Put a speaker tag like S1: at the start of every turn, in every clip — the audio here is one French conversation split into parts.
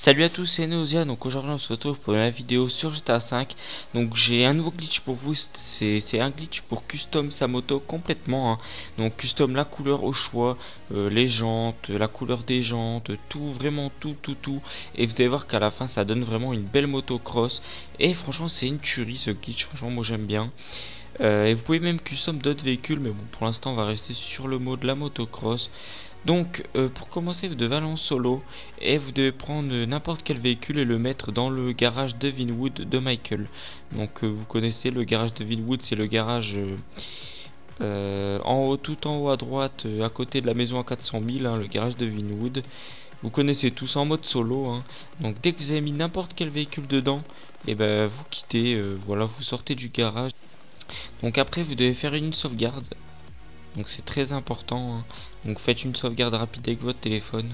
S1: Salut à tous, c'est Neosia. Donc aujourd'hui on se retrouve pour une vidéo sur GTA 5. Donc j'ai un nouveau glitch pour vous, c'est un glitch pour custom sa moto complètement, hein. Donc custom la couleur au choix, les jantes, la couleur des jantes, tout, vraiment tout. Et vous allez voir qu'à la fin ça donne vraiment une belle moto cross. Et franchement c'est une tuerie ce glitch, franchement moi j'aime bien. Et vous pouvez même custom d'autres véhicules, mais bon pour l'instant on va rester sur le mode la motocross. Donc pour commencer vous devez aller en solo et vous devez prendre n'importe quel véhicule et le mettre dans le garage de Vinwood de Michael. Donc vous connaissez le garage de Vinwood, c'est le garage en haut, tout en haut à droite, à côté de la maison à 400 000, hein, le garage de Vinwood. Vous connaissez tous en mode solo, hein. Donc dès que vous avez mis n'importe quel véhicule dedans, et ben vous quittez, voilà, vous sortez du garage. Donc après vous devez faire une sauvegarde. Donc c'est très important, hein. Donc faites une sauvegarde rapide avec votre téléphone.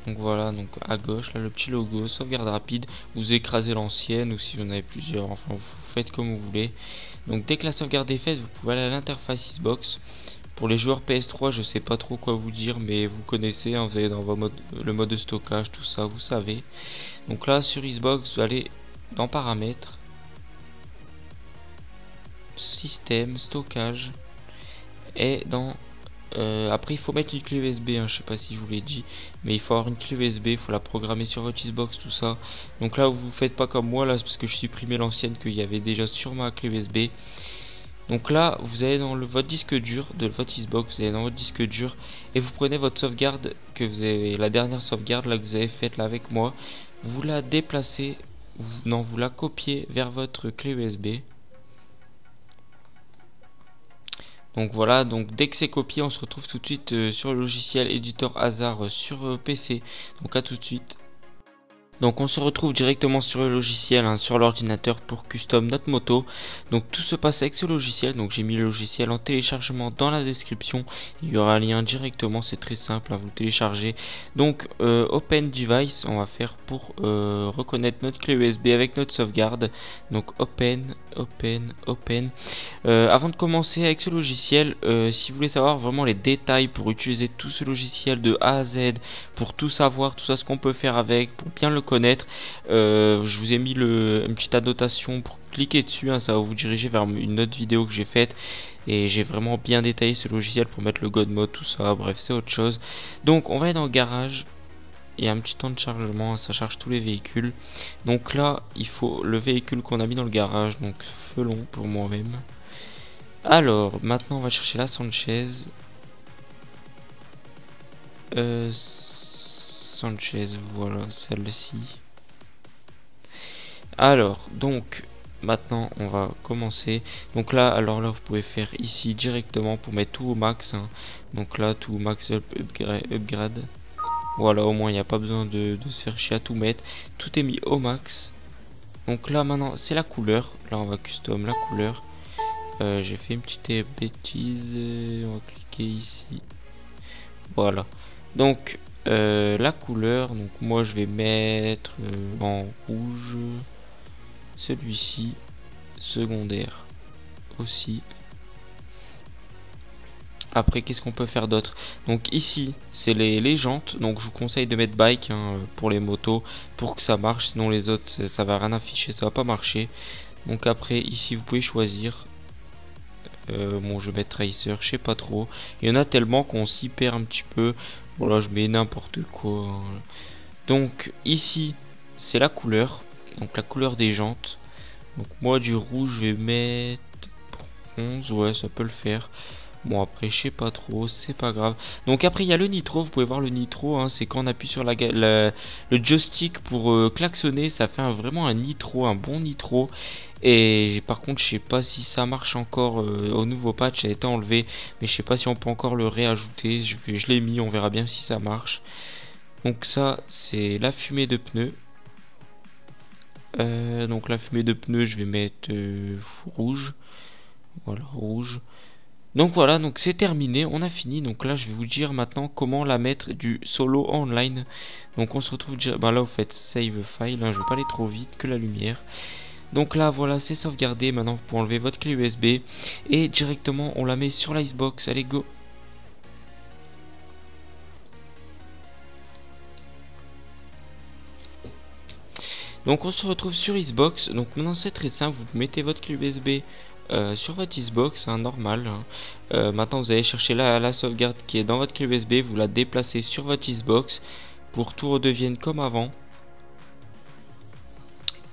S1: Donc voilà, donc à gauche là le petit logo, sauvegarde rapide. Vous écrasez l'ancienne ou si vous en avez plusieurs, enfin vous faites comme vous voulez. Donc dès que la sauvegarde est faite, vous pouvez aller à l'interface Xbox. Pour les joueurs PS3, je sais pas trop quoi vous dire, mais vous connaissez, hein, vous allez dans le mode de stockage, tout ça, vous savez. Donc là sur Xbox, vous allez dans paramètres, système, stockage, et dans après il faut mettre une clé USB, hein, je sais pas si je vous l'ai dit, mais il faut avoir une clé USB, il faut la programmer sur votre Xbox, tout ça. Donc là vous faites pas comme moi là, parce que je supprimais l'ancienne qu'il y avait déjà sur ma clé USB. Donc là vous allez dans votre disque dur de votre Xbox, vous allez dans votre disque dur et vous prenez votre sauvegarde que vous avez, la dernière sauvegarde là que vous avez faite là avec moi, vous la déplacez, vous la copiez vers votre clé USB. Donc voilà, donc dès que c'est copié, on se retrouve tout de suite sur le logiciel éditeur Hasard sur PC. Donc à tout de suite. Donc on se retrouve directement sur le logiciel, hein, sur l'ordinateur pour custom notre moto. Donc tout se passe avec ce logiciel. Donc j'ai mis le logiciel en téléchargement dans la description. Il y aura un lien directement, c'est très simple à vous télécharger. Donc Open Device, on va faire pour reconnaître notre clé USB avec notre sauvegarde. Donc Open. Avant de commencer avec ce logiciel, si vous voulez savoir vraiment les détails pour utiliser tout ce logiciel de A à Z, pour tout savoir, tout ça ce qu'on peut faire avec, pour bien le connaître, je vous ai mis une petite annotation pour cliquer dessus, hein, ça va vous diriger vers une autre vidéo que j'ai faite et j'ai vraiment bien détaillé ce logiciel pour mettre le God Mode, tout ça, bref c'est autre chose. Donc on va aller dans le garage. Il y a un petit temps de chargement, ça charge tous les véhicules. Donc là, il faut le véhicule qu'on a mis dans le garage, donc Felon pour moi-même. Alors, maintenant on va chercher la Sanchez. Sanchez, voilà, celle-ci. Alors, donc, maintenant on va commencer. Donc là, alors là, vous pouvez faire ici directement pour mettre tout au max, hein. Donc là, tout au max upgrade. Voilà, au moins il n'y a pas besoin de se faire chier à tout mettre. Tout est mis au max. Donc là maintenant c'est la couleur. Là on va custom la couleur. J'ai fait une petite bêtise. On va cliquer ici. Voilà. Donc la couleur. Donc moi je vais mettre en rouge. Celui-ci. Secondaire. Aussi. Après qu'est-ce qu'on peut faire d'autre? Donc ici c'est les jantes, donc je vous conseille de mettre bike, hein, pour les motos pour que ça marche, sinon les autres ça va rien afficher, ça va pas marcher. Donc après ici vous pouvez choisir, bon je vais mettre Tracer, je sais pas trop, il y en a tellement qu'on s'y perd un petit peu. Voilà, je mets n'importe quoi, hein. Donc ici c'est la couleur, donc la couleur des jantes. Donc moi du rouge je vais mettre 11, ouais ça peut le faire. Bon après je sais pas trop, c'est pas grave. Donc après il y a le nitro, vous pouvez voir le nitro, hein, c'est quand on appuie sur le joystick pour klaxonner, ça fait vraiment un nitro, un bon nitro. Et par contre je sais pas si ça marche encore au nouveau patch, ça a été enlevé, mais je sais pas si on peut encore le réajouter. Je l'ai mis, on verra bien si ça marche. Donc ça c'est la fumée de pneus. Donc la fumée de pneus je vais mettre rouge. Voilà, rouge. Donc voilà, donc c'est terminé, on a fini. Donc là je vais vous dire maintenant comment la mettre du solo online. Donc on se retrouve bah là vous faites save file, hein, je vais pas aller trop vite que la lumière. Donc là voilà, c'est sauvegardé. Maintenant vous pouvez enlever votre clé USB et directement on la met sur la Xbox. Allez go. Donc on se retrouve sur Xbox. Donc maintenant c'est très simple, vous mettez votre clé USB sur votre Xbox, hein, normal, hein. Maintenant vous allez chercher la sauvegarde qui est dans votre clé USB, vous la déplacez sur votre Xbox pour que tout redevienne comme avant.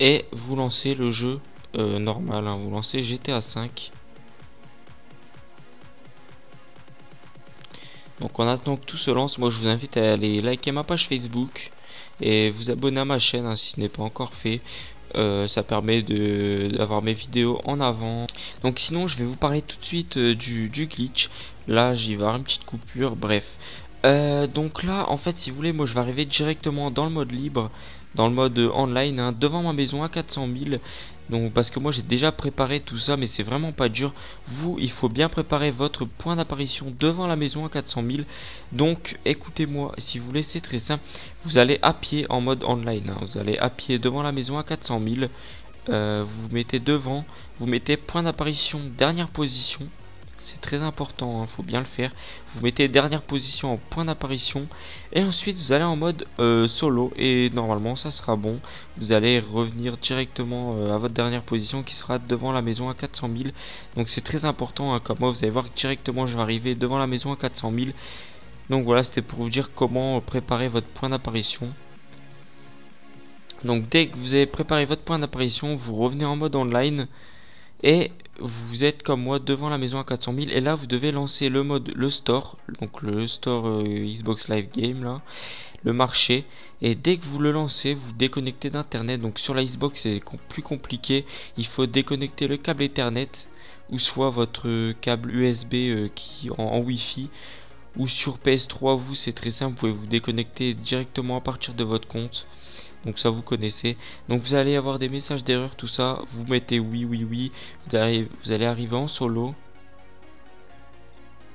S1: Et vous lancez le jeu normal, hein, vous lancez GTA 5. Donc en attendant que tout se lance, moi je vous invite à aller liker ma page Facebook et vous abonner à ma chaîne, hein, si ce n'est pas encore fait. Ça permet d'avoir mes vidéos en avant. Donc sinon je vais vous parler tout de suite du glitch. Là j'y vais avoir une petite coupure, bref. Donc là en fait si vous voulez, moi je vais arriver directement dans le mode libre, dans le mode online, hein, devant ma maison à 400 000. Donc parce que moi j'ai déjà préparé tout ça, mais c'est vraiment pas dur. Vous, il faut bien préparer votre point d'apparition devant la maison à 400 000. Donc écoutez-moi, si vous voulez, c'est très simple. Vous allez à pied en mode online, hein. Vous allez à pied devant la maison à 400 000. Vous mettez devant, vous mettez point d'apparition dernière position. C'est très important, hein, faut bien le faire. Vous mettez dernière position en point d'apparition. Et ensuite vous allez en mode solo. Et normalement ça sera bon. Vous allez revenir directement à votre dernière position qui sera devant la maison à 400 000. Donc c'est très important, hein, comme moi vous allez voir que directement je vais arriver devant la maison à 400 000. Donc voilà, c'était pour vous dire comment préparer votre point d'apparition. Donc dès que vous avez préparé votre point d'apparition, vous revenez en mode online. Et vous êtes comme moi devant la maison à 400 000. Et là vous devez lancer le mode, le store. Donc le store Xbox Live Game là, le marché. Et dès que vous le lancez, vous déconnectez d'internet. Donc sur la Xbox c'est plus compliqué. Il faut déconnecter le câble Ethernet, ou soit votre câble USB qui en Wi-Fi. Ou sur PS3, vous c'est très simple, vous pouvez vous déconnecter directement à partir de votre compte. Donc ça vous connaissez. Donc vous allez avoir des messages d'erreur, tout ça. Vous mettez oui, oui, oui. Vous allez arriver en solo.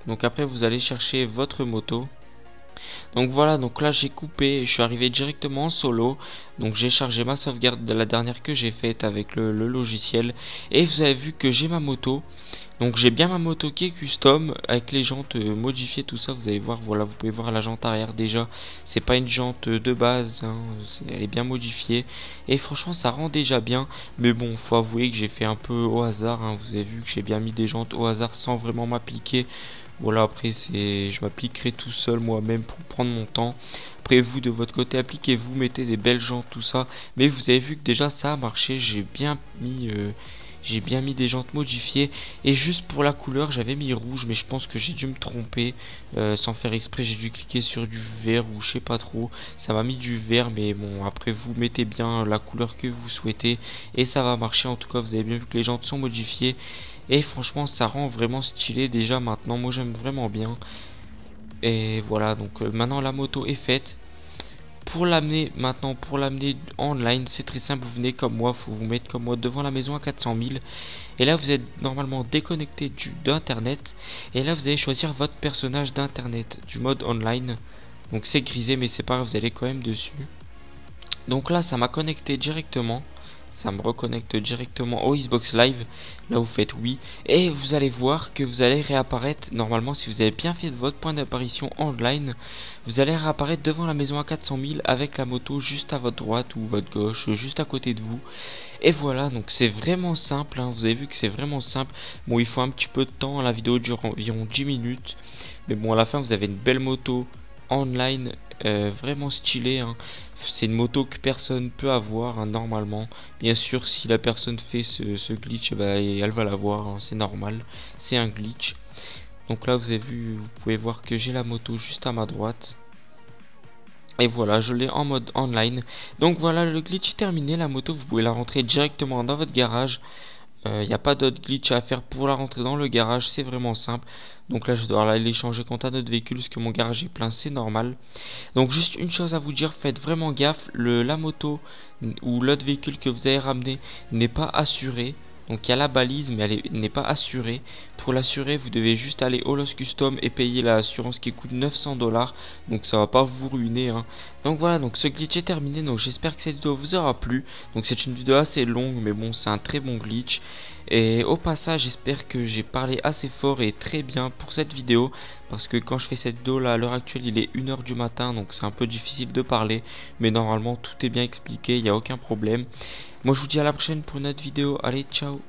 S1: Donc après vous allez chercher votre moto. Donc voilà, donc là j'ai coupé, je suis arrivé directement en solo. Donc j'ai chargé ma sauvegarde de la dernière que j'ai faite avec le logiciel. Et vous avez vu que j'ai ma moto. Donc j'ai bien ma moto qui est custom avec les jantes modifiées, tout ça. Vous allez voir, voilà, vous pouvez voir la jante arrière déjà. C'est pas une jante de base, hein, elle est bien modifiée. Et franchement ça rend déjà bien. Mais bon, faut avouer que j'ai fait un peu au hasard, hein. Vous avez vu que j'ai bien mis des jantes au hasard sans vraiment m'appliquer. Voilà, après je m'appliquerai tout seul moi-même pour prendre mon temps. Après vous de votre côté appliquez-vous, mettez des belles jantes, tout ça. Mais vous avez vu que déjà ça a marché, j'ai bien mis des jantes modifiées. Et juste pour la couleur j'avais mis rouge, mais je pense que j'ai dû me tromper sans faire exprès. J'ai dû cliquer sur du vert ou je sais pas trop. Ça m'a mis du vert, mais bon, après vous mettez bien la couleur que vous souhaitez et ça va marcher. En tout cas vous avez bien vu que les jantes sont modifiées. Et franchement ça rend vraiment stylé déjà maintenant, moi j'aime vraiment bien. Et voilà, donc maintenant la moto est faite. Pour l'amener maintenant, pour l'amener online, c'est très simple, vous venez comme moi, faut vous mettre comme moi devant la maison à 400 000. Et là vous êtes normalement déconnecté d'internet. Et là vous allez choisir votre personnage d'internet, du mode online. Donc c'est grisé mais c'est pas grave, vous allez quand même dessus. Donc là ça m'a connecté directement. Ça me reconnecte directement au Xbox Live. Là vous faites oui. Et vous allez voir que vous allez réapparaître. Normalement si vous avez bien fait votre point d'apparition online, vous allez réapparaître devant la maison à 400 000 avec la moto juste à votre droite ou votre gauche, juste à côté de vous. Et voilà, donc c'est vraiment simple, hein. Vous avez vu que c'est vraiment simple. Bon, il faut un petit peu de temps, la vidéo dure environ 10 minutes. Mais bon, à la fin vous avez une belle moto online, vraiment stylée, hein. C'est une moto que personne peut avoir, hein, normalement. Bien sûr si la personne fait ce glitch, bah, elle va l'avoir, hein, c'est normal, c'est un glitch. Donc là vous avez vu, vous pouvez voir que j'ai la moto juste à ma droite. Et voilà, je l'ai en mode online. Donc voilà, le glitch est terminé. La moto vous pouvez la rentrer directement dans votre garage. Il n'y a pas d'autre glitch à faire pour la rentrer dans le garage, c'est vraiment simple. Donc là je dois aller changer contre un autre véhicule parce que mon garage est plein, c'est normal. Donc juste une chose à vous dire, faites vraiment gaffe, la moto ou l'autre véhicule que vous avez ramené n'est pas assuré. Donc il y a la balise, mais elle n'est pas assurée. Pour l'assurer, vous devez juste aller au Lost Custom et payer l'assurance qui coûte 900 $. Donc ça va pas vous ruiner, hein. Donc voilà, donc ce glitch est terminé. Donc j'espère que cette vidéo vous aura plu. Donc c'est une vidéo assez longue, mais bon, c'est un très bon glitch. Et au passage, j'espère que j'ai parlé assez fort et très bien pour cette vidéo. Parce que quand je fais cette vidéo là, à l'heure actuelle, il est 1h du matin. Donc c'est un peu difficile de parler. Mais normalement, tout est bien expliqué, il n'y a aucun problème. Moi je vous dis à la prochaine pour une autre vidéo. Allez, ciao.